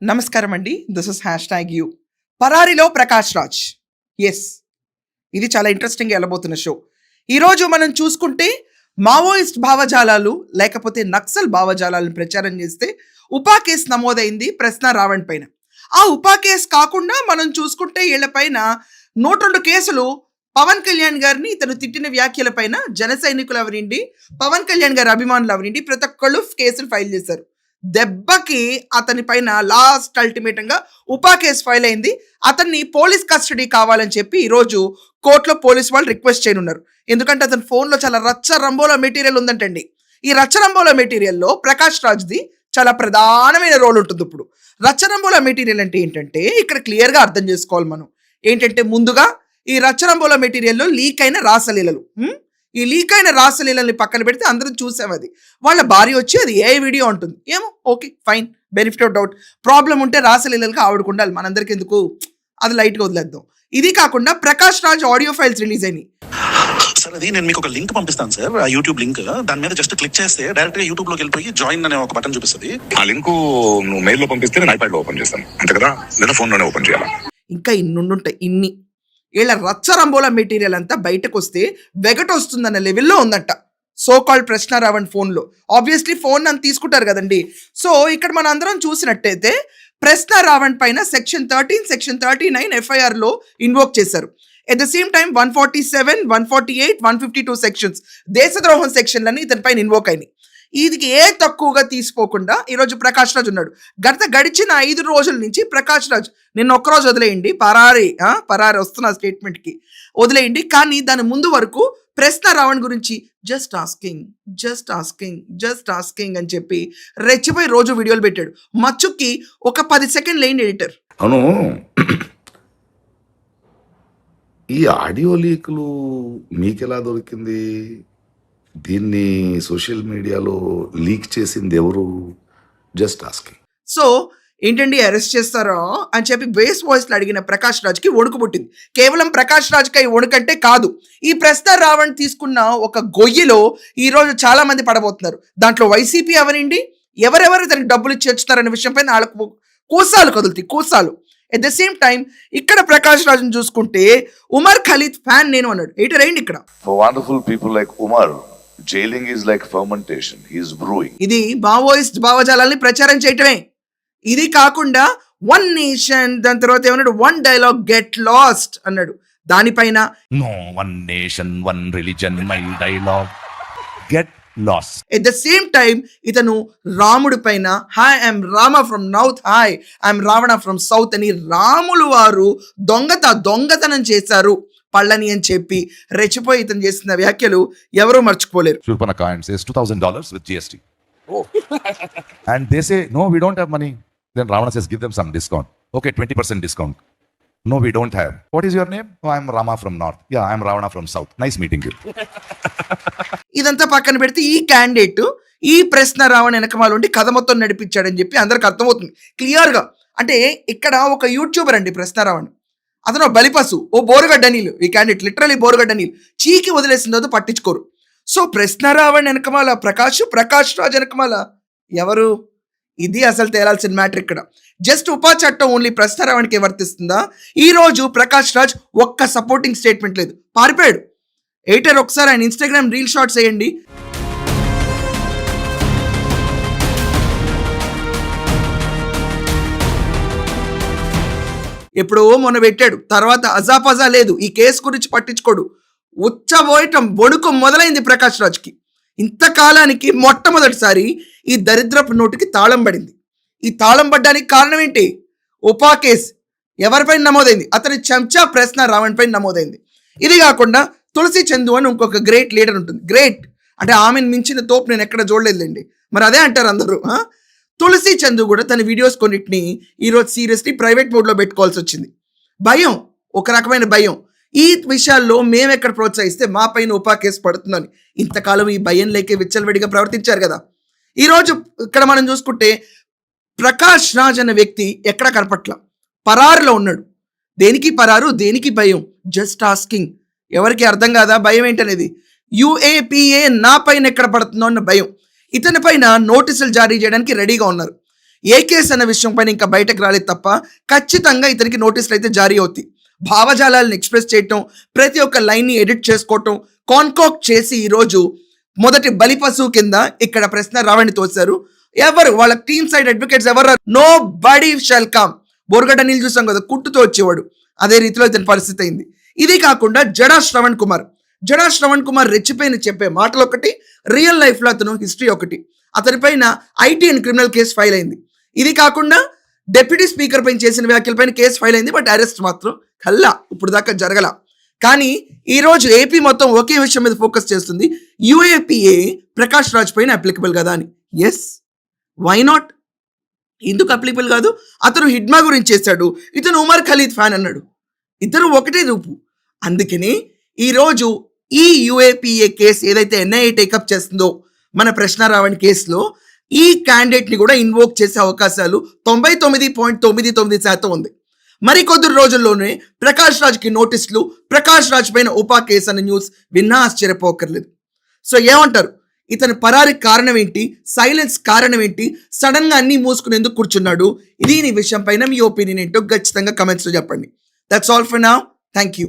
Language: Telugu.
నమస్కారం అండి. This is #you. పరారీలో ప్రకాష్ రాజ్. ఎస్, ఇది చాలా ఇంట్రెస్టింగ్గా వెళ్ళబోతున్న షో. ఈరోజు మనం చూసుకుంటే మావోయిస్ట్ భావజాలాలు లేకపోతే నక్సల్ భావజాలాలను ప్రచారం చేస్తే ఉపా కేసు నమోదైంది ప్రశ్న రావణ్ పైన. ఆ ఉపా కేసు కాకుండా మనం చూసుకుంటే వీళ్ళ పైన 102 కేసులు పవన్ కళ్యాణ్ గారిని ఇతను తిట్టిన వ్యాఖ్యల పైన జన సైనికులు అవనండి, పవన్ కళ్యాణ్ గారి అభిమానులు అవనండి, ప్రతి ఒక్కళ్ళు కేసులు ఫైల్ చేశారు. దెబ్బకి అతని పైన లాస్ట్ అల్టిమేటంగా ఉపా కేసు ఫైల్ అయింది. అతన్ని పోలీస్ కస్టడీ కావాలని చెప్పి ఈరోజు కోర్టులో పోలీస్ వాళ్ళు రిక్వెస్ట్ చేయనున్నారు. ఎందుకంటే అతని ఫోన్లో చాలా రచ్చ రంబోలో మెటీరియల్ ఉందంటండి. ఈ రచ్చ రంబోలో మెటీరియల్లో ప్రకాష్ రాజ్ది చాలా ప్రధానమైన రోల్ ఉంటుంది. ఇప్పుడు రచ్చ రంబోలో మెటీరియల్ అంటే ఏంటంటే ఇక్కడ క్లియర్గా అర్థం చేసుకోవాలి మనం. ఏంటంటే ముందుగా ఈ రచ్చ రంబోలో మెటీరియల్లో లీక్ అయిన రాసలీలలు, ఈ లీక్ అయిన రాసలీలని పక్కన పెడితే అందరం చూసాం. అది వాళ్ళ భార్య వచ్చి అది ఏ వీడియో ఉంటుంది ఏమో, okay fine, benefit of doubt. Problem ఉంటే రాసలీలకి ఆవిడకు ఉండాలి, మనందరికి ఎందుకు, అది లైట్గా వదిలేద్దాం. ఇది కాకుండా Prakash Raj audio files release అయినాయి. సార్ అది నేను మీకు ఒక లింక్ పంపిస్తాను సార్, ఆ యూట్యూబ్ లింక్. దాని మీద జస్ట్ క్లిక్ చేస్తే డైరెక్ట్ గా యూట్యూబ్ లోకి వెళ్ళిపోయి జాయిన్ అనే ఒక బటన్ చూపిస్తుంది. ఆ లింక్ నువ్వు మెయిల్ లో పంపిస్తే నేను ఐప్యాడ్ లో ఓపెన్ చేస్తాను, అంతే కదా, లేదా ఫోన్ లోనే ఓపెన్ చేయాలా? ఇంకా ఇన్నుంటాయి. ఇన్ని వీళ్ళ రచ్చరంబోల మెటీరియల్ అంతా బయటకు వస్తే వెగట వస్తుందన్న లెవెల్లో ఉందట సో కాల్డ్ ప్రశ్న రావణ్ ఫోన్లో. ఆబ్వియస్లీ ఫోన్ నన్ను తీసుకుంటారు కదండి. సో ఇక్కడ మన అందరం చూసినట్టయితే ప్రశ్న రావణ్ పైన సెక్షన్ 13, సెక్షన్ 39 ఎఫ్ఐఆర్లో ఇన్వోక్ చేశారు. At the same time 147, 148, 152 sections దేశద్రోహం సెక్షన్లని ఇతని పైన ఇన్వోక్ అయినాయి. ఇది ఏ తక్కువగా తీసుకోకుండా ఈరోజు ప్రకాష్ రాజ్ ఉన్నాడు. గడిచిన 5 రోజుల నుంచి ప్రకాష్ రాజ్ నిన్న ఒక్కరోజు వదిలేయండి, పరారీ వస్తున్న స్టేట్మెంట్కి వదిలేయండి. కానీ దాని ముందు వరకు ప్రశ్న రావణ్ గురించి జస్ట్ ఆస్కింగ్ అని చెప్పి రెచ్చిపోయి రోజు వీడియోలు పెట్టాడు. మచ్చుకి ఒక 10 సెకండ్ లేని ఎడిటర్. అవును, ఈ ఆడియో లీకులు మీకెలా దొరికింది? దీన్ని సోషల్ మీడియాలో లీక్ చేసింది ఎవరు? Just asking. సో ఏంటండి అరెస్ట్ చేస్తారో అని చెప్పి బేస్ వాయిస్లో అడిగిన ప్రకాష్ రాజ్కి వణుకు పుట్టింది. కేవలం ప్రకాష్ రాజ్కి వణుకంటే కాదు, ఈ ప్రశ్న రావణ్ తీసుకున్న ఒక గొయ్యిలో ఈరోజు చాలా మంది పడబోతున్నారు. దాంట్లో వైసీపీ అవనండి, ఎవరెవరు దానికి డబ్బులు ఇచ్చి వచ్చుతారనే విషయంపై వాళ్ళకు కూసాలు కదులుతాయి, కూసాలు. ఎట్ ద సేమ్ టైం ఇక్కడ ప్రకాష్ రాజ్ని చూసుకుంటే ఉమర్ ఖలీద్ ఫ్యాన్ నేను అన్నాడు. ఏంటి ఇక్కడ For wonderful people like Umar, jailing is like fermentation. He is brewing. ఇది మావోయిస్ట్ భావజాలాన్ని ప్రచారం చేయటమే. ఇది కాకుండా వన్ నేషన్, దాని తర్వాత ఏమన్నాడు, వన్ డైలాగ్ గెట్ లాస్ట్ అన్నాడు. దానిపైన No one nation, one religion, my dialogue get lost. At the same time ఇతను రాముడి పైన hi I'm Rama from north, hi I'm Ravana from south అని రాములు వారు దొంగతనం చేశారు పళ్ళని అని చెప్పి రెచ్చిపోయి ఇతను చేసిన వ్యాఖ్యలు ఎవరూ మర్చిపోలేరు. Shurpanakha and says $2,000 with GST. And they say, no, we don't have money. Then Ravana says, give them some discount. Okay, 20% discount. No, we don't have. What is your name? Oh, I'm Rama from North. Yeah, I'm Ravana from South. Nice meeting you. ఇదంతా పక్కన పెడితే ఈ క్యాండిడేట్ ఈ ప్రశ్న రావణ్ వెనకమాల ఉండి కథ మొత్తం నడిపించాడని చెప్పి అందరికి అర్థమవుతుంది క్లియర్గా. అంటే ఇక్కడ ఒక యూట్యూబర్ అండి ప్రశ్న రావణ్, అతను బలిపసు, ఓ బోరుగడ్డ నీళ్ళు. ఈ క్యాండిడేట్ లిటరలీ బోరుగడ్డ నీళ్ళు చీకి వదిలేసిన తర్వాత పట్టించుకోరు. సో ప్రశ్న రావణ్ వెనకమాల ప్రకాష్ రాజ్ వెనకమాల ఎవరు? ఇది అసలు తేలాల్సిన మ్యాటర్. ఇక్కడ జస్ట్ ఉపా చట్టం ఓన్లీ ప్రశ్న రావణ్కి వర్తిస్తుందా? ఈ రోజు ప్రకాష్ రాజ్ ఒక్క సపోర్టింగ్ స్టేట్మెంట్ లేదు, పారిపోయాడు. ఎయిటర్ ఒకసారి ఆయన ఇన్స్టాగ్రామ్ రీల్ షాట్స్ వేయండి. ఎప్పుడో మొన్న పెట్టాడు, తర్వాత అజాపజా లేదు, ఈ కేసు గురించి పట్టించుకోడు. ఉచ్చబోయటం వణుకు మొదలైంది ప్రకాష్ రాజ్కి. ఇంతకాలానికి మొట్టమొదటిసారి ఈ దరిద్రపు నోటికి తాళం పడింది. ఈ తాళం పడ్డానికి కారణం ఏంటి? ఉపా కేసు ఎవరిపైన నమోదైంది? అతని చెంచా ప్రశ్న రావణ్ పైన నమోదైంది. ఇది కాకుండా తులసి చందు అని ఇంకొక గ్రేట్ లీడర్ ఉంటుంది. గ్రేట్ అంటే ఆమెను మించిన తోపు నేను ఎక్కడ చూడలేదులేండి, మరి అదే అంటారు అందరూ. తులసి చందు కూడా తన వీడియోస్ కొన్నిటిని ఈరోజు సీరియస్లీ ప్రైవేట్ మోడ్లో పెట్టుకోవాల్సి వచ్చింది. భయం, ఒక రకమైన భయం. ఈ విషయాల్లో మేము ఎక్కడ ప్రోత్సహిస్తే మా పైన ఉపా కేసు పడుతుందని ఇంతకాలం ఈ భయం లేకే విచ్చలవిడిగా ప్రవర్తించారు కదా. ఈరోజు ఇక్కడ మనం చూసుకుంటే ప్రకాష్ రాజ్ అనే వ్యక్తి ఎక్కడ కనపట్ల, పరారులో ఉన్నాడు. దేనికి పరారు, దేనికి భయం? Just asking. ఎవరికి అర్థం కాదా భయం ఏంటనేది? UAPA నా పైన ఎక్కడ పడుతుందో అన్న భయం. ఇతని పైన నోటీసులు జారీ చేయడానికి రెడీగా ఉన్నారు. ఏ కేసు అన్న విషయం పైన ఇంకా బయటకు రాలేదు తప్ప ఖచ్చితంగా ఇతనికి నోటీసులు అయితే జారీ అవుతాయి. భావజాలాలను ఎక్స్ప్రెస్ చేయటం, ప్రతి ఒక్క లైన్ని ఎడిట్ చేసుకోవటం, కాన్కాక్ట్ చేసి ఈరోజు మొదటి బలిపశువు కింద ఇక్కడ ప్రశ్న రావణి తోశారు. ఎవరు వాళ్ళ టీమ్ సైడ్ అడ్వకేట్స్ ఎవరు? Nobody shall come. బోర్గడ్డ నీళ్ళు చూసాం కదా, కుట్టుతో వచ్చేవాడు. అదే రీతిలో ఇతని పరిస్థితి అయింది. ఇది కాకుండా జడా శ్రవణ్ కుమార్ రెచ్చిపోయిన చెప్పే మాటలు ఒకటి, రియల్ లైఫ్ లో అతను హిస్టరీ ఒకటి. అతని పైన IT and criminal case file అయింది. ఇది కాకుండా డిప్యూటీ స్పీకర్ పైన చేసిన వ్యాఖ్యల పైన కేసు ఫైల్ అయింది. బట్ అరెస్ట్ మాత్రం కల్లా ఇప్పుడు దాకా జరగల. కానీ ఈ రోజు ఏపీ మొత్తం ఒకే విషయం మీద ఫోకస్ చేస్తుంది, యూఏపీఏ ప్రకాష్ రాజ్ పైన అప్లికబుల్ కదా అని. Yes, why not? ఎందుకు అప్లికబుల్ కాదు? అతను హిడ్మా గురించి చేశాడు, ఇతను ఉమర్ ఖలీద్ ఫ్యాన్ అన్నాడు. ఇద్దరు ఒకటే రూపు. అందుకని ఈరోజు ఈ యూఏపీఏ కేసు ఏదైతే ఎన్ఐఏ టేకప్ చేస్తుందో మన ప్రశ్న రావణి కేసులో, ఈ క్యాండిడేట్ ని కూడా ఇన్వోక్ చేసే అవకాశాలు 99.99% ఉంది. మరికొద్ది రోజుల్లోనే ప్రకాష్ రాజ్కి నోటీసులు, ప్రకాష్ రాజ్ పైన ఉపా కేసు అనే న్యూస్ విన్నా ఆశ్చర్యపోకర్లేదు. సో ఏమంటారు? ఇతని పరారికి కారణం ఏంటి? సైలెన్స్ కారణం ఏంటి? సడన్ గా అన్ని మూసుకుని ఎందుకు కూర్చున్నాడు? ఇది నీ విషయం పైన మీ ఒపీనియన్ ఏంటో ఖచ్చితంగా కమెంట్స్ లో చెప్పండి. That's all for now. Thank you.